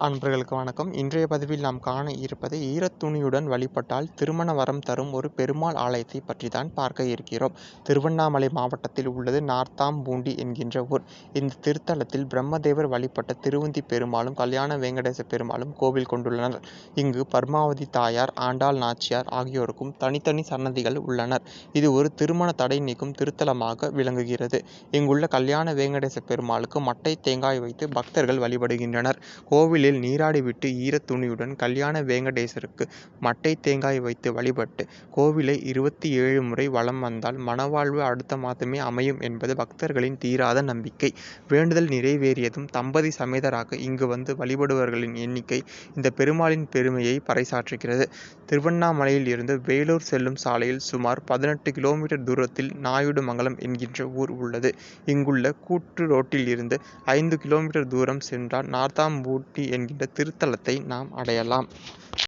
அன்பர்களுக்கு வணக்கம். இன்றைய பதிவில் நாம் காண இருப்பது ஈரத்துணியுடன் வழிபட்டால் திருமண வரம் தரும் ஒரு பெருமாள் ஆலயத்தை பற்றி தான் பார்க்க இருக்கிறோம். திருவண்ணாமலை மாவட்டத்தில் உள்ளது நார்த்தாம்பூண்டி என்கின்ற ஊர். இந்த திருத்தலத்தில் பிரம்மதேவர் வழிபட்ட திருவந்தி பெருமாளும் கல்யாண வெங்கடேச பெருமாளும் கோவில் கொண்டுள்ளனர். இங்கு பர்மாவதி தாயார், ஆண்டாள் நாச்சியார் ஆகியோருக்கும் தனித்தனி சன்னதிகள் உள்ளனர். இது ஒரு திருமண தடை நீக்கும் திருத்தலமாக விளங்குகிறது. இங்குள்ள கல்யாண வெங்கடேச பெருமாளுக்கு மட்டை தேங்காய் வைத்து பக்தர்கள் வழிபடுகின்றனர். கோவிலில் நீராடிவிட்டு ஈரத்துணியுடன் கல்யாண வெங்கடேசருக்கு மட்டை தேங்காய் வைத்து வழிபட்டு கோவிலை 27 முறை வலம் வந்தால் மணவாழ்வு அடுத்த மாதமே அமையும் என்பது பக்தர்களின் தீராத நம்பிக்கை. வேண்டுதல் நிறைவேறியதும் தம்பதி சமேதராக இங்கு வந்து வழிபடுபவர்களின் எண்ணிக்கை இந்த பெருமாளின் பெருமையை பறைசாற்றுகிறது. திருவண்ணாமலையில் இருந்து வேலூர் செல்லும் சாலையில் சுமார் 18 கிலோமீட்டர் தூரத்தில் நாயுடுமங்கலம் என்கின்ற ஊர் உள்ளது. இங்குள்ள கூற்று ரோட்டில் இருந்து 5 கிலோமீட்டர் தூரம் சென்றால் நார்த்தாம்பூண்டி என்கின்ற திருத்தலத்தை நாம் அடையலாம்.